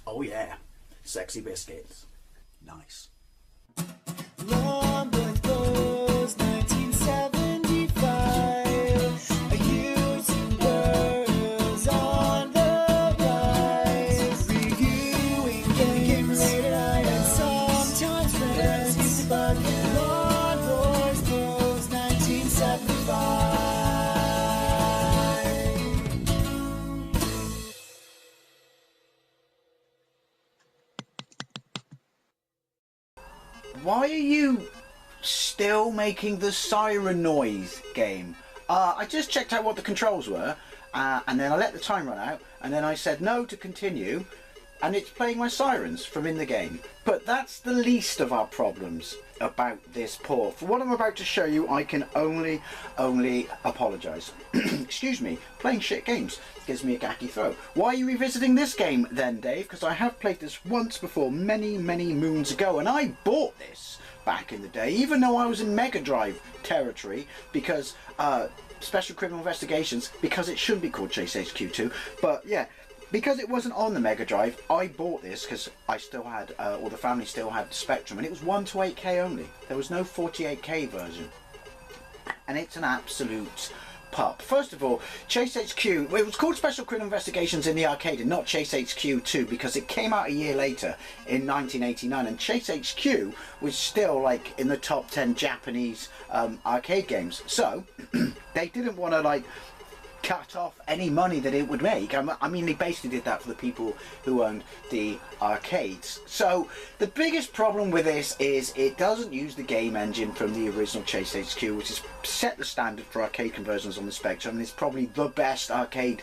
Oh yeah, sexy biscuits. Nice. Long Boys Blues, 1975. A YouTuber's on the rise. Reviewing games and sometimes friends. But Long Boys Blues, 1975. Why are you still making the siren noise game? I just checked out what the controls were, and then I let the time run out, and then I said no to continue, and it's playing my sirens from in the game. But that's the least of our problems about this port. For what I'm about to show you, I can only apologise. Excuse me, playing shit games gives me a gacky throat. Why are you revisiting this game then, Dave? Because I have played this once before, many moons ago, and I bought this back in the day, even though I was in Mega Drive territory, because Special Criminal Investigations, because it shouldn't be called Chase H.Q. 2, but yeah, because it wasn't on the Mega Drive, I bought this because I still had, or the family still had the Spectrum, and it was 1 to 8K only. There was no 48K version. And it's an absolute pup. First of all, Chase H.Q., it was called Special Criminal Investigations in the arcade and not Chase H.Q. 2 because it came out a year later in 1989, and Chase H.Q. was still like in the top 10 Japanese arcade games. So, they didn't want to like cut off any money that it would make. I mean, they basically did that for the people who owned the arcades. So the biggest problem with this is it doesn't use the game engine from the original Chase HQ, which has set the standard for arcade conversions on the Spectrum, and it's probably the best arcade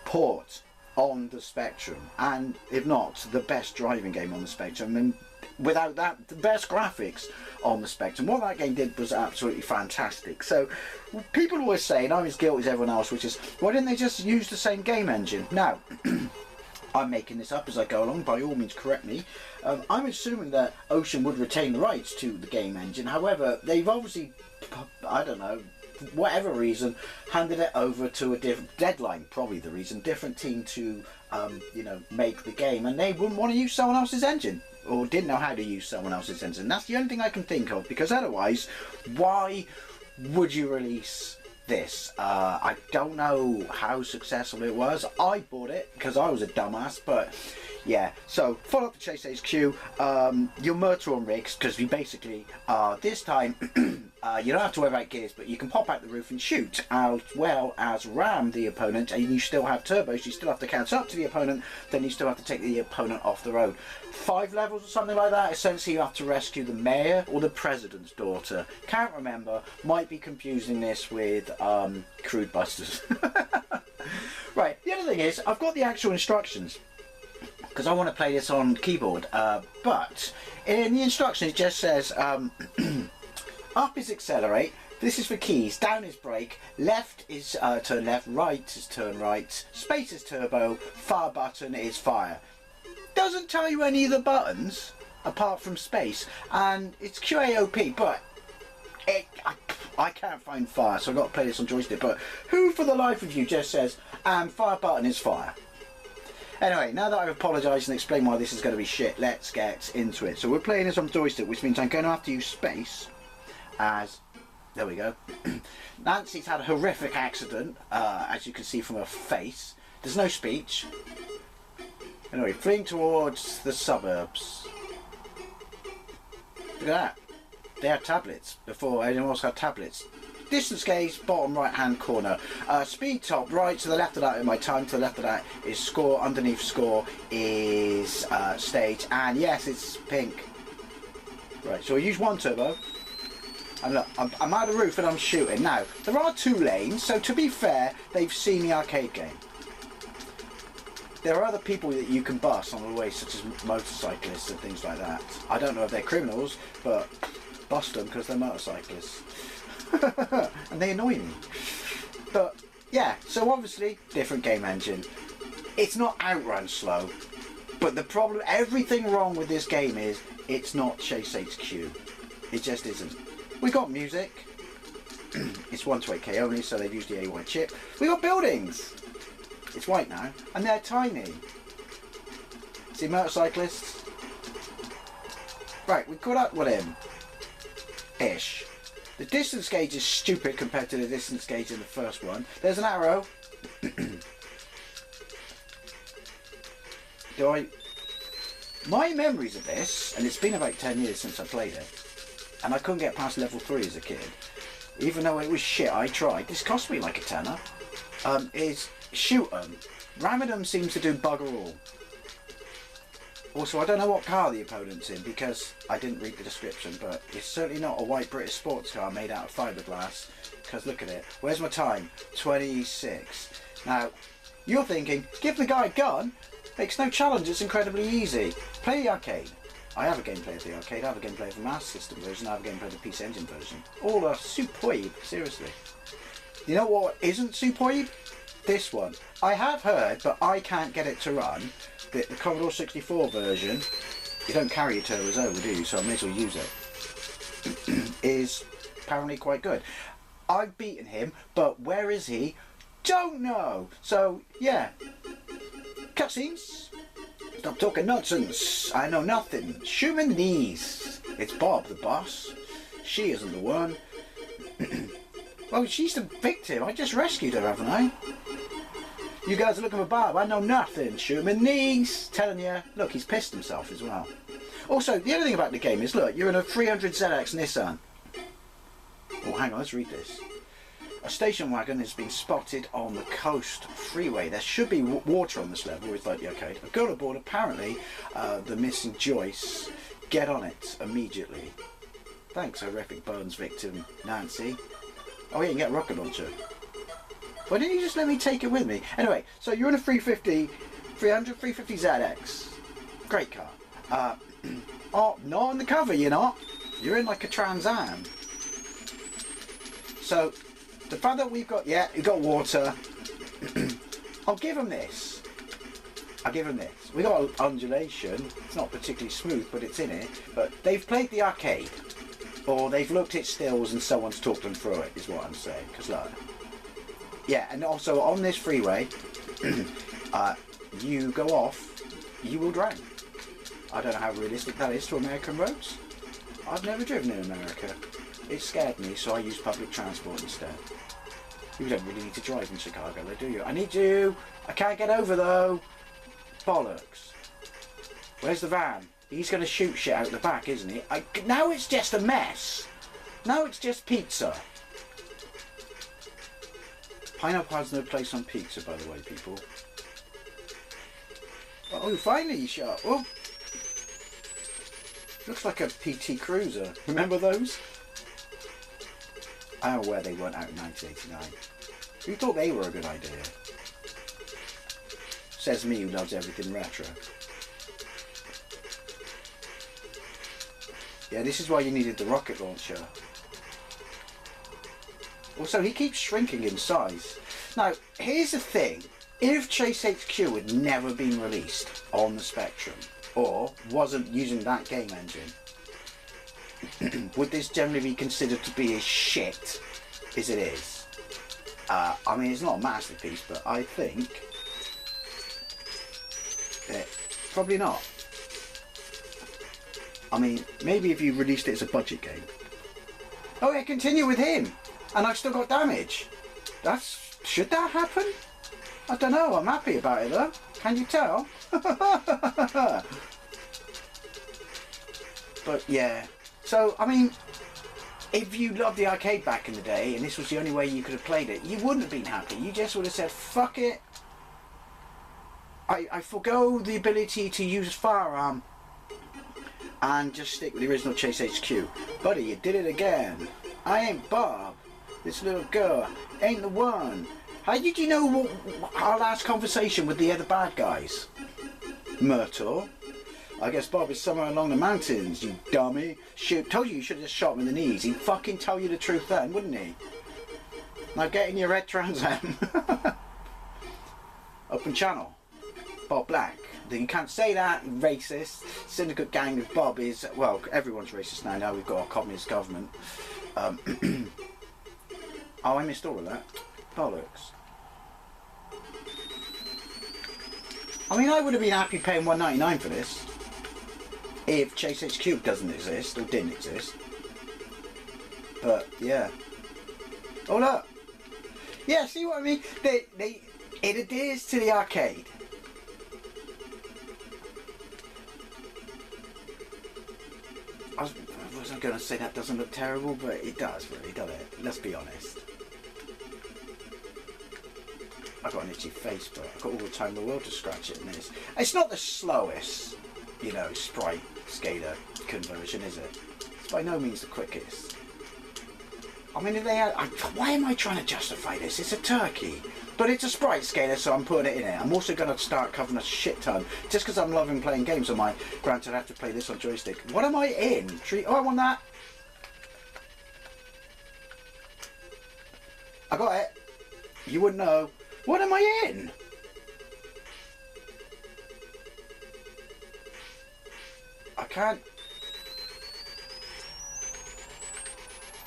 port on the Spectrum, and if not, the best driving game on the Spectrum, and without that, the best graphics on the Spectrum. What that game did was absolutely fantastic. So people always say, and I'm as guilty as everyone else, which is, why didn't they just use the same game engine? Now, I'm making this up as I go along, by all means correct me. I'm assuming that Ocean would retain the rights to the game engine. However, they've obviously, I don't know, whatever reason, handed it over to a different deadline, probably the reason, different team to you know, make the game, and they wouldn't want to use someone else's engine, or didn't know how to use someone else's engine. That's the only thing I can think of, because otherwise, why would you release this? I don't know how successful it was. I bought it because I was a dumbass, but yeah. So follow up the Chase HQ, your Murtaron rigs, because you basically this time you don't have to worry about gears, but you can pop out the roof and shoot, as well as ram the opponent, and you still have turbos. You still have to catch up to the opponent, then you still have to take the opponent off the road. 5 levels or something like that. Essentially you have to rescue the mayor or the president's daughter. Can't remember, might be confusing this with Crude Busters. Right, the other thing is, I've got the actual instructions, because I want to play this on keyboard, but in the instructions it just says up is accelerate, this is for keys, down is brake, left is turn left, right is turn right, space is turbo, fire button is fire. Doesn't tell you any of the buttons apart from space, and it's QAOP, but I can't find fire, so I've got to play this on joystick. But who for the life of you just says fire button is fire? Anyway, now that I've apologised and explained why this is going to be shit, let's get into it. So we're playing this on joystick, which means I'm going to have to use space as... There we go. Nancy's had a horrific accident, as you can see from her face. There's no speech. Anyway, fleeing towards the suburbs. Look at that. They had tablets before anyone else had tablets. Distance gauge, bottom right hand corner. Speed top right, to the left of that is my time, to the left of that is score, underneath score is stage, and yes, it's pink. Right, so I use 1 turbo. And look, I'm out of the roof and I'm shooting. Now, there are 2 lanes, so to be fair, they've seen the arcade game. There are other people that you can bust on the way, such as motorcyclists and things like that. I don't know if they're criminals, but bust them because they're motorcyclists. And they annoy me. But yeah, so obviously different game engine. It's not outrun slow, but the problem, everything wrong with this game is it's not Chase HQ. It just isn't. We got music. It's 1 to 8K only, so they've used the AY chip. We got buildings. It's white now, and they're tiny. See, motorcyclists. Right, we caught up with him. Ish. The distance gauge is stupid compared to the distance gauge in the first one. There's an arrow. My memories of this, and it's been about 10 years since I played it, and I couldn't get past level 3 as a kid. Even though it was shit, I tried. This cost me like a tenner. Is shoot 'em. Ramming 'em seems to do bugger all. Also, I don't know what car the opponent's in because I didn't read the description, but it's certainly not a white British sports car made out of fiberglass. Because look at it. Where's my time? 26. Now, you're thinking, give the guy a gun. Makes no challenge, it's incredibly easy. Play the arcade. I have a gameplay of the arcade, I have a gameplay of the Master System version, I have a gameplay of the PC Engine version. All are superb, seriously. You know what isn't superb? This one. I have heard, but I can't get it to run, that the Commodore 64 version, you don't carry your turbos over, do you? So I may as well use it. Is apparently quite good. I've beaten him, but where is he? Don't know. So, yeah. Cutscenes. Stop talking nonsense. I know nothing. Shoot him in the knees. It's Bob, the boss. She isn't the one. Well, she's the victim. I just rescued her, haven't I? You guys are looking for Bob. I know nothing. Shoot him in the knees. Telling you. Look, he's pissed himself as well. Also, the other thing about the game is, look, you're in a 300ZX Nissan. Oh, hang on, let's read this. A station wagon has been spotted on the coast freeway. There should be water on this level. It's like the arcade. A girl aboard, apparently the missing Joyce. Get on it immediately. Thanks, horrific burns victim Nancy. Oh yeah, you can get a rocket launcher. Why didn't you just let me take it with me? Anyway, so you're in a 350 ZX. Great car. Oh, not on the cover, you're not. You're in like a Trans Am. So, the fact that we've got, yeah, we've got water. I'll give them this. I'll give them this. We got undulation. It's not particularly smooth, but it's in it. But they've played the arcade, or they've looked at stills and someone's talked them through it. Is what I'm saying. Because look, yeah, and also on this freeway, you go off, you will drown. I don't know how realistic that is to American roads. I've never driven in America. It scared me, so I use public transport instead. You don't really need to drive in Chicago, though, do you? I need to. I can't get over, though. Bollocks. Where's the van? He's going to shoot shit out the back, isn't he? Now it's just a mess. Now it's just pizza. Pineapple has no place on pizza, by the way, people. Oh, finally he shot. Oh. Looks like a PT Cruiser. Remember those? I don't know where they went out in 1989. Who thought they were a good idea? Says me who loves everything retro. Yeah, this is why you needed the rocket launcher. Also, he keeps shrinking in size. Now, here's the thing. If Chase H.Q. had never been released on the Spectrum, or wasn't using that game engine, would this generally be considered to be as shit as it is? I mean, it's not a masterpiece, but I think probably not. I mean, maybe if you released it as a budget game. Oh yeah, continue with him, and I've still got damage. Should that happen? I don't know. I'm happy about it though. Can you tell? But yeah. So, I mean, if you loved the arcade back in the day and this was the only way you could have played it, you wouldn't have been happy. You just would have said, fuck it. I forgo the ability to use firearm and just stick with the original Chase H.Q. Buddy, you did it again. I ain't Bob. This little girl ain't the one. How did you know our last conversation with the other bad guys? Myrtle. I guess Bob is somewhere along the mountains, you dummy. Shoot, told you should have just shot him in the knees. He'd fucking tell you the truth then, wouldn't he? Now get in your red Trans Am. Open channel. Bob Black. You can't say that, racist. Syndicate gang of Bob is, well, everyone's racist now we've got a communist government. Oh, I missed all of that. Bollocks. I mean, I would have been happy paying $1.99 for this if Chase H.Q doesn't exist or didn't exist. But yeah. Oh look. Yeah, see what I mean? It adheres to the arcade. I wasn't going to say that doesn't look terrible, but it does really, doesn't it? Let's be honest. I've got an itchy face, but I've got all the time in the world to scratch it in this. It's not the slowest, you know, sprite scaler conversion, is it? It's by no means the quickest. I mean, if they had... why am I trying to justify this? It's a turkey. But it's a sprite scaler, so I'm putting it in it. I'm also going to start covering a shit ton. Just because I'm loving playing games on my... Granted, I have to play this on joystick. What am I in? Oh, I want that. I got it. You wouldn't know. What am I in? I can't...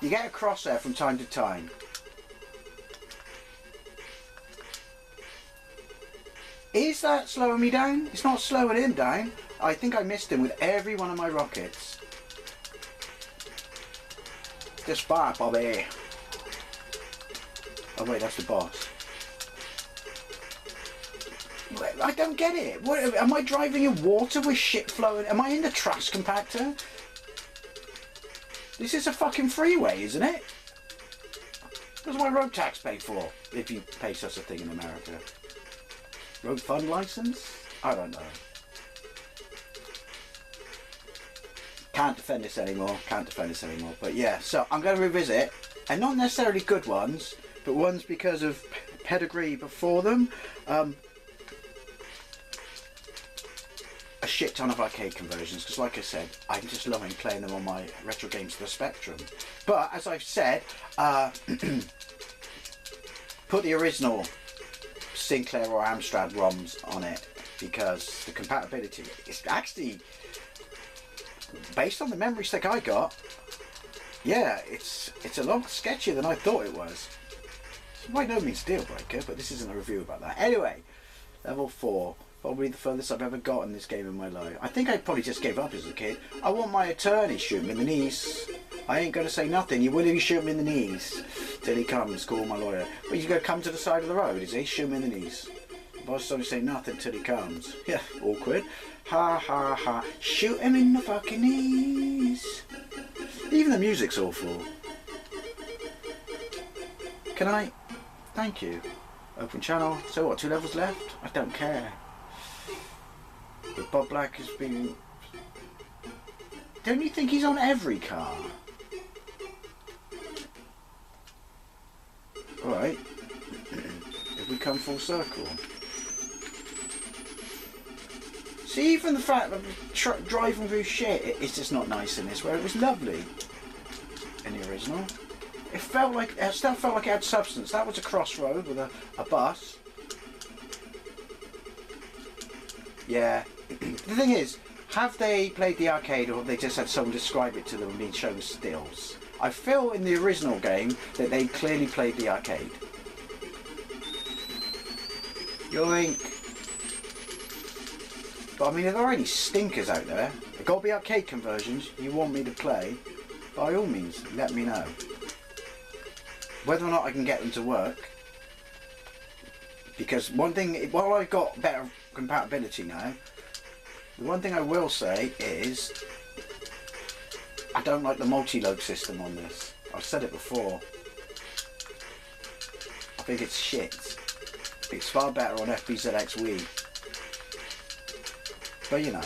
You get a crosshair from time to time. Is that slowing me down? It's not slowing him down. I think I missed him with every one of my rockets. Just fire, Bobby. Oh wait, that's the boss. I don't get it. What, am I driving in water with shit flowing? Am I in the trash compactor? This is a fucking freeway, isn't it? What's my road tax paid for? If you pay such a thing in America. Road fund license? I don't know. Can't defend this anymore. Can't defend this anymore. But yeah, so I'm going to revisit, and not necessarily good ones, but ones because of pedigree before them. A shit ton of arcade conversions, because like I said, I'm just loving playing them on my retro games to the Spectrum. But as I've said, put the original Sinclair or Amstrad ROMs on it, because the compatibility is actually, based on the memory stick I got, yeah, it's a lot sketchier than I thought it was. It's by no means a deal breaker, but this isn't a review about that. Anyway, level 4. Probably the furthest I've ever got in this game in my life. I think I probably just gave up as a kid. I want my attorney shoot me in the knees. I ain't going to say nothing. You will if you shoot me in the knees. Till he comes, call my lawyer. But he's going to come to the side of the road, is he? Shoot me in the knees. The boss don't say nothing till he comes. Yeah, awkward. Ha ha ha. Shoot him in the fucking knees. Even the music's awful. Can I? Thank you. Open channel. So what, 2 levels left? I don't care. But Bob Black has been... Don't you think he's on every car? Alright. If we come full circle. See, even the fact of driving through shit, it's just not nice in this, where it was lovely in the original. It felt like, it still felt like it had substance. That was a crossroad with a bus. Yeah. The thing is, have they played the arcade, or have they just had someone describe it to them and been shown stills? I feel in the original game that they clearly played the arcade. Yoink. But I mean, if there are any stinkers out there, there got to be arcade conversions you want me to play, by all means, let me know. Whether or not I can get them to work. Because one thing, while I've got better compatibility now, the one thing I will say is I don't like the multi-load system on this. I've said it before. I think it's shit. It's far better on FBZX Wii. But you know,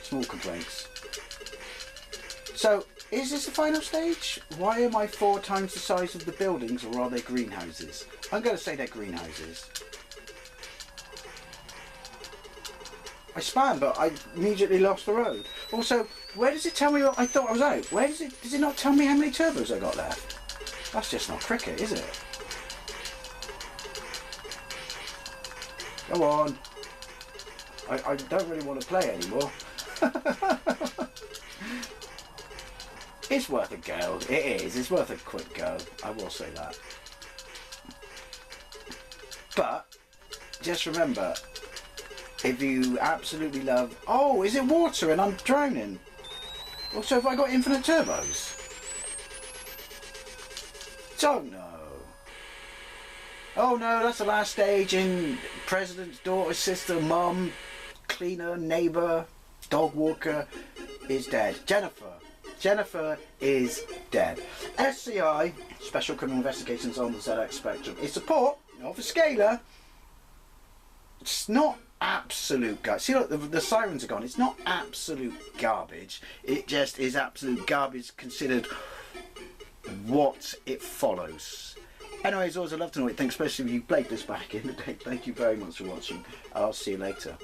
small complaints. So, is this the final stage? Why am I 4 times the size of the buildings, or are they greenhouses? I'm going to say they're greenhouses. I spanned, but I immediately lost the road. Also, where does it tell me what I thought I was out? Where does it not tell me how many turbos I got left? That's just not cricket, is it? Go on. I don't really want to play anymore. It's worth a go. It is. It's worth a quick go. I will say that. But, just remember, If you absolutely love... Oh, is it water and I'm drowning? Also, have I got infinite turbos? Don't know. Oh no, that's the last stage in President's daughter, sister, mum, cleaner, neighbour, dog walker is dead. Jennifer is dead. SCI, Special Criminal Investigations on the ZX Spectrum, is support of a scalar. It's not absolute garbage. See, look, the sirens are gone. It's not absolute garbage. It just is absolute garbage considered what it follows. Anyways, always I'd love to know what you think, especially if you played this back in the day. Thank you very much for watching. I'll see you later.